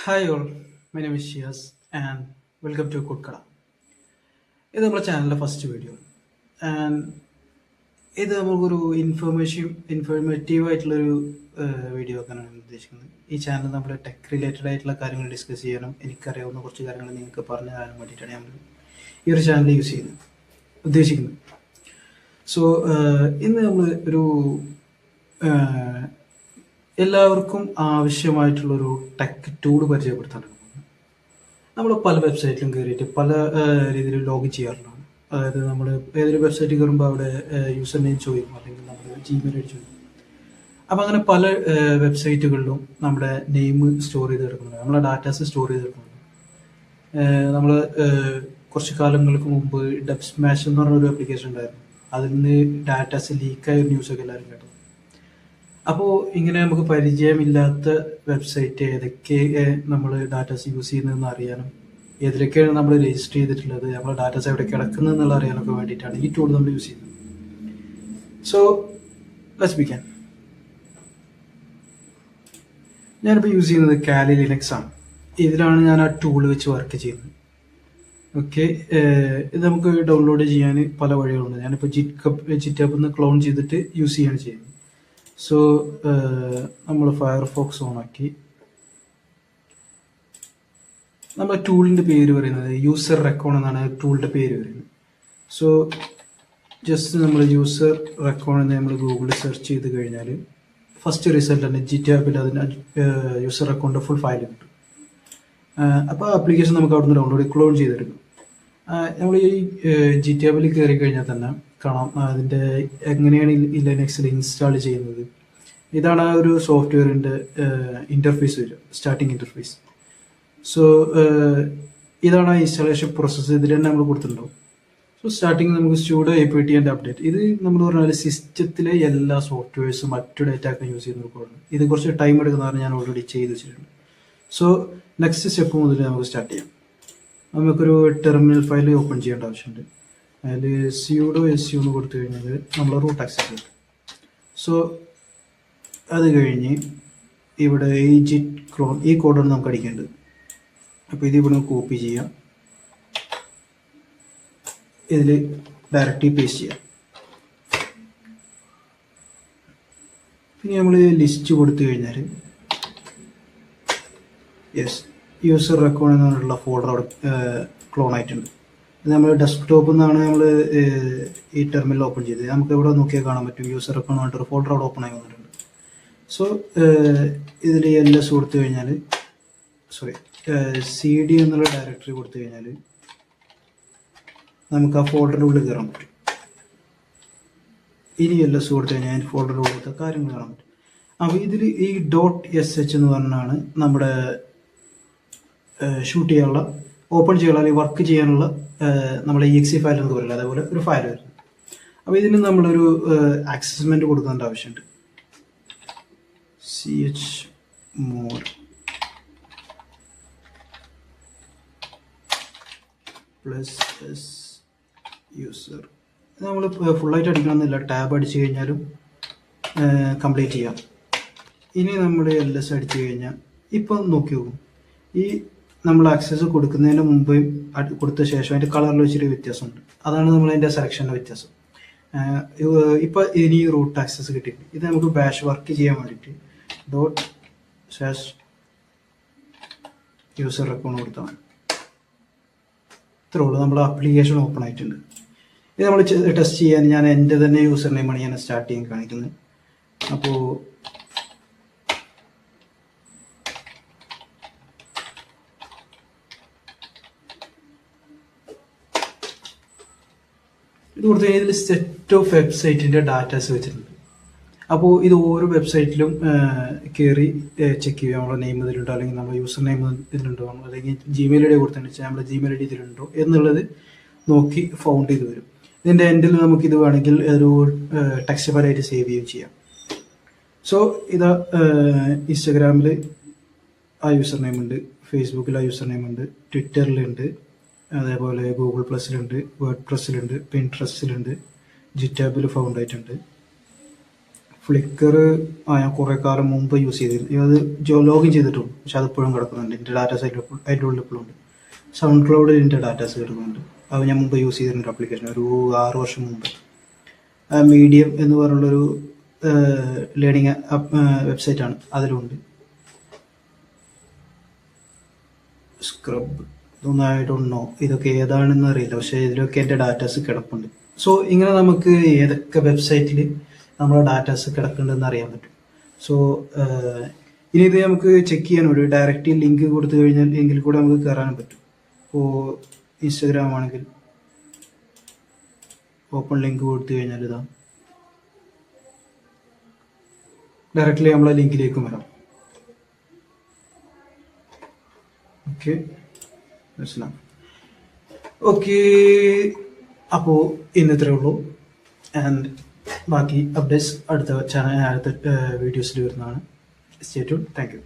Hi all, my name is Shias and welcome to Kutkada. ഇത് നമ്മുടെ ചാനലിലെ first video and ഇത് നമുക്കൊരു ഇൻഫോർമേറ്റീവ് ആയിട്ടുള്ളൊരു വീഡിയോ ആക്കാനാണ് ഉദ്ദേശിക്കുന്നത്. ഈ ചാനൽ നമ്മൾ ടെക് റിലേറ്റഡ് ആയിട്ടുള്ള കാര്യങ്ങൾ ഡിസ്കസ് ചെയ്യാനും എനിക്കറിയാവുന്ന കുറച്ച് കാര്യങ്ങൾ നിങ്ങൾക്ക് പറഞ്ഞു തരാനും വേണ്ടിയിട്ടാണ് നമ്മൾ ഈ ഒരു ചാനൽ യൂസ് ചെയ്യുന്നത് ഉദ്ദേശിക്കുന്നത്. സോ ഇന്ന് നമ്മൾ ഒരു എല്ലാവർക്കും ആവശ്യമായിട്ടുള്ളൊരു ടെക് ടൂൾ പരിചയപ്പെടുത്താനാണ്. നമ്മൾ പല വെബ്സൈറ്റിലും കയറിയിട്ട് പല രീതിയിൽ ലോഗിൻ ചെയ്യാറുള്ളതാണ്. അതായത് നമ്മൾ ഏതൊരു വെബ്സൈറ്റിൽ കയറുമ്പോൾ അവിടെ യൂസർ നെയിം ചോദിക്കും, അല്ലെങ്കിൽ നമ്മൾ ജിമെയിൽ ഐ ഡി ചോദിക്കും. അപ്പം അങ്ങനെ പല വെബ്സൈറ്റുകളിലും നമ്മുടെ നെയിം സ്റ്റോർ ചെയ്ത് കിടക്കുന്നുണ്ട്, നമ്മളെ ഡാറ്റാസ് സ്റ്റോർ ചെയ്ത് കിടക്കുന്നുണ്ട്. നമ്മൾ കുറച്ച് കാലങ്ങൾക്ക് മുമ്പ് ഡബ് സ്മാഷ് എന്ന് പറഞ്ഞൊരു ആപ്ലിക്കേഷൻ ഉണ്ടായിരുന്നു, അതിൽ നിന്ന് ഡാറ്റാസ് ലീക്കായ ന്യൂസൊക്കെ എല്ലാവരും കേട്ടു. അപ്പോൾ ഇങ്ങനെ നമുക്ക് പരിചയമില്ലാത്ത വെബ്സൈറ്റ് ഏതൊക്കെ നമ്മൾ ഡാറ്റാസ് യൂസ് ചെയ്യുന്നതെന്ന് അറിയാനും ഏതിലൊക്കെയാണ് നമ്മൾ രജിസ്റ്റർ ചെയ്തിട്ടുള്ളത്, നമ്മുടെ ഡാറ്റാസ് എവിടെ കിടക്കുന്നത് എന്നുള്ള അറിയാനൊക്കെ വേണ്ടിയിട്ടാണ് ഈ ടൂൾ നമ്മൾ യൂസ് ചെയ്യുന്നത്. So let's begin. ഞാനിപ്പോൾ യൂസ് ചെയ്യുന്നത് കാലി ലിനക്സ് ആണ്. ഇതിലാണ് ഞാൻ ആ ടൂൾ വെച്ച് വർക്ക് ചെയ്യുന്നത്. ഓക്കെ, ഇത് നമുക്ക് ഡൗൺലോഡ് ചെയ്യാൻ പല വഴികളുണ്ട്. ഞാനിപ്പോൾ ജിറ്റബിൽ നിന്ന് ക്ലോൺ ചെയ്തിട്ട് യൂസ് ചെയ്യാണ് ചെയ്യുന്നത്. സോ നമ്മൾ ഫയർഫോക്സ് ഓണാക്കി നമ്മുടെ ടൂളിൻ്റെ പേര് പറയുന്നത് യൂസർ റെക്കോൺ എന്നാണ് ടൂളിൻ്റെ പേര് പറയുന്നത്. സോ ജസ്റ്റ് നമ്മൾ യൂസർ റെക്കോൺ എന്ന് നമ്മൾ ഗൂഗിളിൽ സെർച്ച് ചെയ്ത് കഴിഞ്ഞാൽ ഫസ്റ്റ് റിസൾട്ട് തന്നെ ജിറ്റാബിൽ അതിന് യൂസർ റെക്കോണിൻ്റെ ഫുൾ ഫയൽ കിട്ടും. അപ്പോൾ ആപ്ലിക്കേഷൻ നമുക്ക് അവിടെ നിന്ന് ഡൗൺലോഡ് ക്ലോൺ ചെയ്തെടുക്കും. നമ്മൾ ഈ ജിറ്റാബിൽ കയറി കഴിഞ്ഞാൽ തന്നെ കാണാം അതിൻ്റെ എങ്ങനെയാണ് ഈ ലിനക്സിൽ ഇൻസ്റ്റാൾ ചെയ്യുന്നത്. ഇതാണ് ആ ഒരു സോഫ്റ്റ്വെയറിൻ്റെ ഇൻ്റർഫേസ് വരിക, സ്റ്റാർട്ടിങ് ഇൻ്റർഫേസ്. സോ ഇതാണ് ആ ഇൻസ്റ്റാളേഷൻ പ്രോസസ്സ്. ഇതിൽ തന്നെ നമ്മൾ കൊടുത്തിട്ടുണ്ടാവും. സോ സ്റ്റാർട്ടിങ് നമുക്ക് സ്യൂഡോ APT ആൻഡ് അപ്ഡേറ്റ്. ഇത് നമ്മൾ പറഞ്ഞാൽ സിസ്റ്റത്തിലെ എല്ലാ സോഫ്റ്റ്വെയർസും മറ്റു ഡേറ്റ ഒക്കെ യൂസ് ചെയ്യുന്ന കോഡാണ്. ഇത് കുറച്ച് ടൈം എടുക്കുന്നതാണ്, ഞാൻ ഓൾറെഡി ചെയ്ത് വെച്ചിട്ടുണ്ട്. സോ നെക്സ്റ്റ് സ്റ്റെപ്പ് മുതൽ നമുക്ക് സ്റ്റാർട്ട് ചെയ്യാം. നമുക്കൊരു ടെർമിനൽ ഫയൽ ഓപ്പൺ ചെയ്യേണ്ട ആവശ്യമുണ്ട്. അതിൽ സ്യൂഡോ SU എന്ന് കൊടുത്തു കഴിഞ്ഞാൽ നമ്മൾ റൂട്ട് ആക്സസ് കിട്ടും. സോ അത് കഴിഞ്ഞ് ഇവിടെ ഈ ജിറ്റ് ക്ലോൺ ഈ കോഡാണ് നമുക്ക് അടിക്കേണ്ടത്. അപ്പോൾ ഇത് ഇവിടെ കോപ്പി ചെയ്യാം, ഇതിൽ ഡയറക്റ്റ്ലി പേസ്റ്റ് ചെയ്യാം. പിന്നെ നമ്മൾ ലിസ്റ്റ് കൊടുത്തു കഴിഞ്ഞാൽ യെസ് യൂസർ റെക്കോൺ എന്ന് പറഞ്ഞിട്ടുള്ള ഫോൾഡർ അവിടെ ക്ലോൺ ആയിട്ടുണ്ട്. ഇത് നമ്മൾ ഡെസ്ക്ടോപ്പിൽ നിന്നാണ് നമ്മൾ ഈ ടെർമിനൽ ഓപ്പൺ ചെയ്തത്. നമുക്ക് ഇവിടെ നോക്കിയാൽ കാണാൻ പറ്റും യൂസർ റെക്കോൺ പറഞ്ഞിട്ടൊരു ഫോൾഡർ അവിടെ ഓപ്പൺ ആയി വന്നിട്ടുണ്ട്. സോ ഇതിൽ LS കൊടുത്തു കഴിഞ്ഞാൽ CD എന്നുള്ള ഡയറക്ടറി കൊടുത്തു കഴിഞ്ഞാൽ നമുക്ക് ആ ഫോൾഡറിൻ്റെ ഉള്ളിൽ കയറാൻ പറ്റും. ഇനി LS കൊടുത്തു കഴിഞ്ഞാൽ ഫോൾഡറിൻ്റെ ഉള്ളിലത്തെ കാര്യങ്ങൾ കാണാൻ പറ്റും. അപ്പോൾ ഇതിൽ ഈ .sh എന്ന് പറഞ്ഞാണ് നമ്മുടെ ഷൂട്ട് ചെയ്യാനുള്ള, ഓപ്പൺ ചെയ്യാനുള്ള അല്ലെങ്കിൽ വർക്ക് ചെയ്യാനുള്ള നമ്മുടെ EXE ഫയൽ എന്ന് പറയില്ല, അതേപോലെ ഒരു ഫയൽ വരുന്നത്. അപ്പോൾ ഇതിന് നമ്മളൊരു ആക്സസ്മെൻറ്റ് കൊടുക്കേണ്ട ആവശ്യമുണ്ട്. chmod +s user. നമ്മൾ ഫുള്ളായിട്ട് അടിക്കണമെന്നില്ല, ടാബ് അടിച്ചു കഴിഞ്ഞാലും കംപ്ലീറ്റ് ചെയ്യാം. ഇനി നമ്മൾ LS അടിച്ചു കഴിഞ്ഞാൽ ഇപ്പം നോക്കി നോക്കും, ഈ നമ്മൾ ആക്സസ് കൊടുക്കുന്നതിന് മുമ്പ് കൊടുത്ത ശേഷം അതിൻ്റെ കളറിൽ വെച്ചൊരു വ്യത്യാസമുണ്ട്. അതാണ് നമ്മളതിൻ്റെ സെലക്ഷൻ്റെ വ്യത്യാസം. ഇപ്പോൾ ഇനി റൂട്ട് ആക്സസ് കിട്ടിയിട്ടുണ്ട്. ഇത് നമുക്ക് ബാഷ് വർക്ക് ചെയ്യാൻ വേണ്ടിയിട്ട് .യൂസർ റെക്കോൺ കൊടുത്താൽ മതി. ഇത്രയുള്ളൂ, നമ്മൾ ആപ്ലിക്കേഷൻ ഓപ്പൺ ആയിട്ടുണ്ട്. ഇത് നമ്മൾ ടെസ്റ്റ് ചെയ്യാൻ ഞാൻ എൻ്റെ തന്നെ യൂസർ നെയിമാണ് ഞാൻ സ്റ്റാർട്ട് ചെയ്യാൻ കാണിക്കുന്നത്. അപ്പോൾ ഇത് കൊടുത്തു കഴിഞ്ഞാൽ ഇതിൽ സെറ്റ് ഓഫ് വെബ്സൈറ്റിൻ്റെ ഡാറ്റാസ് വെച്ചിട്ടുണ്ട്. അപ്പോൾ ഇത് ഓരോ വെബ്സൈറ്റിലും കയറി ചെക്ക് ചെയ്യുക, നമ്മുടെ നെയിം ഇതിലുണ്ടോ, അല്ലെങ്കിൽ നമ്മുടെ യൂസർ നെയിം ഇതിലുണ്ടോ, അല്ലെങ്കിൽ ജിമെയിൽ ID കൊടുത്തിട്ട് നമ്മുടെ ജിമെയിൽ ID ഇതിലുണ്ടോ എന്നുള്ളത് നോക്കി ഫൗണ്ട് ചെയ്ത് വരും. ഇതിൻ്റെ എൻഡിൽ നമുക്കിത് വേണമെങ്കിൽ ഒരു ടെക്സ്റ്റ് ഫയലായിട്ട് സേവ് ചെയ്യുകയും ചെയ്യാം. സോ ഇത് ഇൻസ്റ്റഗ്രാമിൽ ആ യൂസർ നെയിം ഉണ്ട്, ഫേസ്ബുക്കിൽ ആ യൂസർ നെയിം ഉണ്ട്, ട്വിറ്ററിലുണ്ട്, അതേപോലെ ഗൂഗിൾ പ്ലസിലുണ്ട്, വേർഡ് പ്രസ്സിലുണ്ട്, പിൻട്രസ്റ്റിലുണ്ട്, ജിറ്റാബിൽ ഫൗണ്ട് ആയിട്ടുണ്ട്, ഫ്ലിക്കർ ഞാൻ കുറേ കാലം മുമ്പ് യൂസ് ചെയ്തിരുന്നു. അത് ലോഗിൻ ചെയ്തിട്ടുള്ളൂ, പക്ഷെ അതിപ്പോഴും കിടക്കുന്നുണ്ട്. എൻ്റെ ഡാറ്റാസ് അതിൻ്റെ ഉള്ളിൽ ഇപ്പോഴും ഉണ്ട്. സൗണ്ട് ക്ലൗഡിൽ എൻ്റെ ഡാറ്റാസ് കിടക്കുന്നുണ്ട്. അത് ഞാൻ മുമ്പ് യൂസ് ചെയ്തിരുന്ന ആപ്ലിക്കേഷൻ, ഒരു 6 വർഷം മുമ്പ്. മീഡിയം എന്ന് പറഞ്ഞുള്ളൊരു ലേണിംഗ് വെബ്സൈറ്റാണ്, അതിലുണ്ട്. സ്ക്രബ് ഇതൊന്നും ഐ ഡോണ്ട് നോ, ഇതൊക്കെ ഏതാണെന്ന് അറിയില്ല, പക്ഷേ ഇതിലൊക്കെ എൻ്റെ ഡാറ്റാസ് കിടപ്പുണ്ട്. സോ ഇങ്ങനെ നമുക്ക് ഏതൊക്കെ വെബ്സൈറ്റിൽ നമ്മുടെ ഡാറ്റാസ് കിടക്കുന്നുണ്ടെന്ന് അറിയാൻ പറ്റും. സോ ഇനി ഇത് നമുക്ക് ചെക്ക് ചെയ്യാൻ ഒരു ഡയറക്റ്റ് ലിങ്ക് കൊടുത്തു കഴിഞ്ഞാൽ എങ്കിൽ കൂടെ നമുക്ക് കയറാനും പറ്റും. ഇപ്പോൾ ഇൻസ്റ്റഗ്രാം ആണെങ്കിൽ ഓപ്പൺ ലിങ്ക് കൊടുത്തു കഴിഞ്ഞാൽ ഇതാ ഡയറക്റ്റ്ലി നമ്മളെ ലിങ്കിലേക്കും വരാം. ഓക്കെ, മനസ്സിലാവും. ഓക്കെ, അപ്പോൾ ഇന്നത്രേ ഉള്ളൂ. ആൻഡ് ബാക്കി അപ്ഡേറ്റ്സ് അടുത്ത വീഡിയോസിൽ വരുന്നതാണ്. Stay tune. Thank you.